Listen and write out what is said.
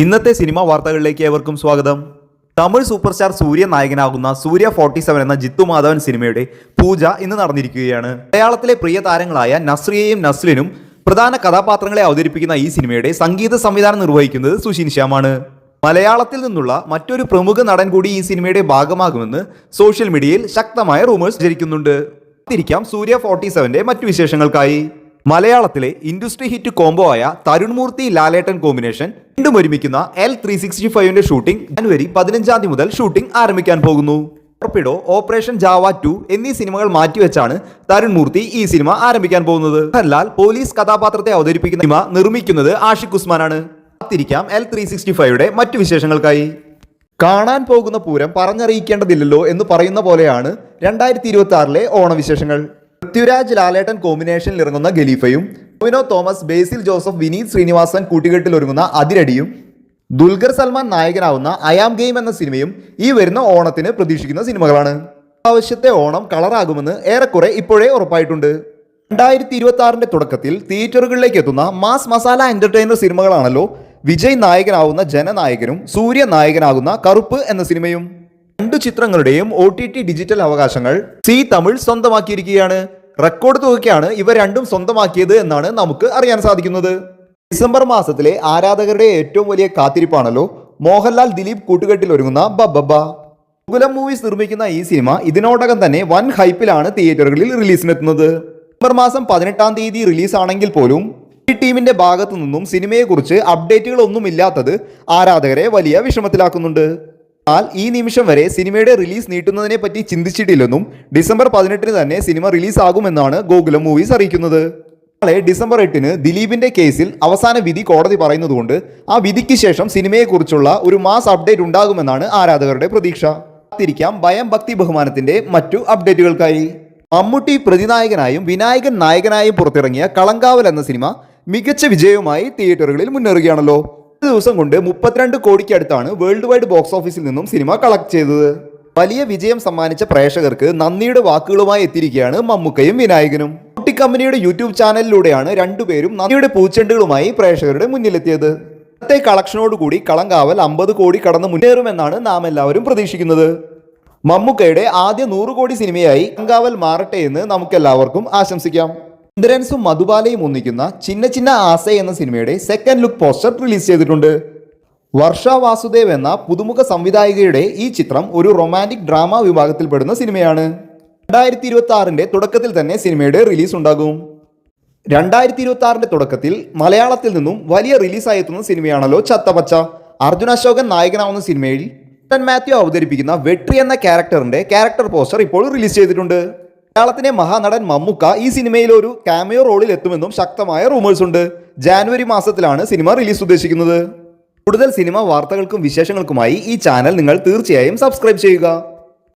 ഇന്നത്തെ സിനിമാ വാർത്തകളിലേക്ക് ഏവർക്കും സ്വാഗതം. തമിഴ് സൂപ്പർ സ്റ്റാർ സൂര്യ നായകനാകുന്ന സൂര്യ 47 എന്ന ജിത്തു മാധവൻ സിനിമയുടെ പൂജ ഇന്ന് നടന്നിരിക്കുകയാണ്. മലയാളത്തിലെ പ്രിയ താരങ്ങളായ നസ്രിയയും നസ്ലിനും പ്രധാന കഥാപാത്രങ്ങളെ അവതരിപ്പിക്കുന്ന ഈ സിനിമയുടെ സംഗീത സംവിധാനം നിർവഹിക്കുന്നത് സുഷിൻ ശ്യാമാണ്. മലയാളത്തിൽ നിന്നുള്ള മറ്റൊരു പ്രമുഖ നടൻ കൂടി ഈ സിനിമയുടെ ഭാഗമാകുമെന്ന് സോഷ്യൽ മീഡിയയിൽ ശക്തമായ റൂമേഴ്സ് പ്രചരിക്കുന്നുണ്ട്. തിരിക്കാം സൂര്യ 47ന്റെ മറ്റു വിശേഷങ്ങൾക്കായി. മലയാളത്തിലെ ഇൻഡസ്ട്രി ഹിറ്റ് കോംബോ ആയ തരുൺ മൂർത്തി ലാലേട്ടൻ കോമ്പിനേഷൻ വീണ്ടും ഒരുമിക്കുന്ന L365ന്റെ ഷൂട്ടിംഗ് ജനുവരി 15 മുതൽ ഷൂട്ടിംഗ് ആരംഭിക്കാൻ പോകുന്നു. ടോർപിഡോ, ഓപ്പറേഷൻ ജാവ 2 എന്നീ സിനിമകൾ മാറ്റിവെച്ചാണ് തരുൺ മൂർത്തി ഈ സിനിമ ആരംഭിക്കാൻ പോകുന്നത്. മോഹൻലാൽ പോലീസ് കഥാപാത്രത്തെ അവതരിപ്പിക്കുന്ന സിനിമ നിർമ്മിക്കുന്നത് ആഷിഖ് ഉസ്മാനാണ്. കാത്തിരിക്കാം L365യുടെ മറ്റു വിശേഷങ്ങൾക്കായി. കാണാൻ പോകുന്ന പൂരം പറഞ്ഞറിയിക്കേണ്ടതില്ലല്ലോ എന്ന് പറയുന്ന പോലെയാണ് 2026 ഓണവിശേഷങ്ങൾ. പൃഥ്വിരാജ് ലാലേട്ടൻ കോമ്പിനേഷനിൽ ഇറങ്ങുന്ന ഖലീഫയും ടൊവിനോ തോമസ്, ബേസിൽ ജോസഫ്, വിനീത് ശ്രീനിവാസൻ കൂട്ടുകെട്ടിൽ ഒരുങ്ങുന്ന അതിരടിയും ദുൽഖർ സൽമാൻ നായകനാവുന്ന അയാം ഗെയിം എന്ന സിനിമയും ഈ വരുന്ന ഓണത്തിന് പ്രതീക്ഷിക്കുന്ന സിനിമകളാണ്. ആവശ്യത്തെ ഓണം കളറാകുമെന്ന് ഏറെക്കുറെ ഇപ്പോഴേ ഉറപ്പായിട്ടുണ്ട്. 2026 തുടക്കത്തിൽ തിയേറ്ററുകളിലേക്ക് എത്തുന്ന മാസ് മസാല എന്റർടൈനർ സിനിമകളാണല്ലോ വിജയ് നായകനാവുന്ന ജനനായകനും സൂര്യ നായകനാകുന്ന കറുപ്പ് എന്ന സിനിമയും. രണ്ടു ചിത്രങ്ങളുടെയും OTT ഡിജിറ്റൽ അവകാശങ്ങൾ തമിഴ് സ്വന്തമാക്കിയിരിക്കുകയാണ്. റെക്കോർഡ് തുകയ്ക്കാണ് ഇവ രണ്ടും സ്വന്തമാക്കിയത് എന്നാണ് നമുക്ക് അറിയാൻ സാധിക്കുന്നത്. ഡിസംബർ മാസത്തിലെ ആരാധകരുടെ ഏറ്റവും വലിയ കാത്തിരിപ്പാണല്ലോ മോഹൻലാൽ ദിലീപ് കൂട്ടുകെട്ടിൽ ഒരുങ്ങുന്ന ബബ്ബ. ഗോകുലം മൂവീസ് നിർമ്മിക്കുന്ന ഈ സിനിമ ഇതിനോടകം തന്നെ വൻ ഹൈപ്പിലാണ് തിയേറ്ററുകളിൽ റിലീസിനെത്തുന്നത്. ഡിസംബർ മാസം 18 റിലീസ് ആണെങ്കിൽ പോലും ഈ ടീമിന്റെ ഭാഗത്തു നിന്നും സിനിമയെക്കുറിച്ച് അപ്ഡേറ്റുകൾ ഒന്നുമില്ലാത്തത് ആരാധകരെ വലിയ വിഷമത്തിലാക്കുന്നുണ്ട്. എന്നാൽ ഈ നിമിഷം വരെ സിനിമയുടെ റിലീസ് നീട്ടുന്നതിനെ പറ്റി ചിന്തിച്ചിട്ടില്ലെന്നും ഡിസംബർ 18 തന്നെ സിനിമ റിലീസ് ആകുമെന്നാണ് ഗോകുലം മൂവീസ് അറിയിക്കുന്നത്. നാളെ ഡിസംബർ 8 ദിലീപിന്റെ കേസിൽ അവസാന വിധി കോടതി പറയുന്നതുകൊണ്ട് ആ വിധിക്ക് ശേഷം സിനിമയെക്കുറിച്ചുള്ള ഒരു മാസ് അപ്ഡേറ്റ് ഉണ്ടാകുമെന്നാണ് ആരാധകരുടെ പ്രതീക്ഷ. കാത്തിരിക്കാം ഭയം ഭക്തി ബഹുമാനത്തിന്റെ മറ്റു അപ്ഡേറ്റുകൾക്കായി. മമ്മൂട്ടി പ്രതിനായകനായും വിനായകൻ നായകനായും പുറത്തിറങ്ങിയ കളങ്കാവൽ എന്ന സിനിമ മികച്ച വിജയവുമായി തിയേറ്ററുകളിൽ മുന്നേറുകയാണല്ലോ. ഒരു ദിവസം കൊണ്ട് 32 കോടിക്ക് അടുത്താണ് വേൾഡ് വൈഡ് ബോക്സ് ഓഫീസിൽ നിന്നും സിനിമ കളക്ട് ചെയ്തത്. വലിയ വിജയം സമ്മാനിച്ച പ്രേക്ഷകർക്ക് നന്ദിയുടെ വാക്കുകളുമായി എത്തിയിരിക്കുകയാണ് മമ്മൂക്കയും വിനായകനും. കുട്ടി കമ്പനിയുടെ യൂട്യൂബ് ചാനലിലൂടെയാണ് രണ്ടുപേരും നന്ദിയുടെ പൂച്ചെണ്ടുകളുമായി പ്രേക്ഷകരുടെ മുന്നിലെത്തിയത്. ഇന്നത്തെ കളക്ഷനോടുകൂടി കളങ്കാവൽ 50 കോടി കടന്ന് മുന്നേറുമെന്നാണ് നാം എല്ലാവരും പ്രതീക്ഷിക്കുന്നത്. മമ്മൂക്കയുടെ ആദ്യ 100 കോടി സിനിമയായി കളങ്കാവൽ മാറട്ടെ എന്ന് നമുക്കെല്ലാവർക്കും ആശംസിക്കാം. ഇന്ദ്രൻസും മധുബാലയും ഒന്നിക്കുന്ന ചിന്ന ചിന്ന ആസെ എന്ന സിനിമയുടെ സെക്കൻഡ് ലുക്ക് പോസ്റ്റർ റിലീസ് ചെയ്തിട്ടുണ്ട്. വർഷ വാസുദേവ് എന്ന പുതുമുഖ സംവിധായികയുടെ ഈ ചിത്രം ഒരു റൊമാൻറ്റിക് ഡ്രാമ വിഭാഗത്തിൽപ്പെടുന്ന സിനിമയാണ്. 2026 തുടക്കത്തിൽ തന്നെ സിനിമയുടെ റിലീസ് ഉണ്ടാകും. 2026 തുടക്കത്തിൽ മലയാളത്തിൽ നിന്നും വലിയ റിലീസായി എത്തുന്ന സിനിമയാണല്ലോ ചത്തപച്ച. അർജുൻ അശോകൻ നായകനാവുന്ന സിനിമയിൽ മാത്യു അവതരിപ്പിക്കുന്ന വെട്രി എന്ന ക്യാരക്ടർ പോസ്റ്റർ ഇപ്പോൾ റിലീസ് ചെയ്തിട്ടുണ്ട്. മലയാളത്തിലെ മഹാനടൻ മമ്മൂക്ക ഈ സിനിമയിൽ ഒരു കാമിയോ റോളിൽ എത്തുമെന്നും ശക്തമായ റൂമേഴ്സ് ഉണ്ട്. ജാനുവരി മാസത്തിലാണ് സിനിമ റിലീസ് ഉദ്ദേശിക്കുന്നത്. കൂടുതൽ സിനിമ വാർത്തകൾക്കും വിശേഷങ്ങൾക്കുമായി ഈ ചാനൽ നിങ്ങൾ തീർച്ചയായും സബ്സ്ക്രൈബ് ചെയ്യുക.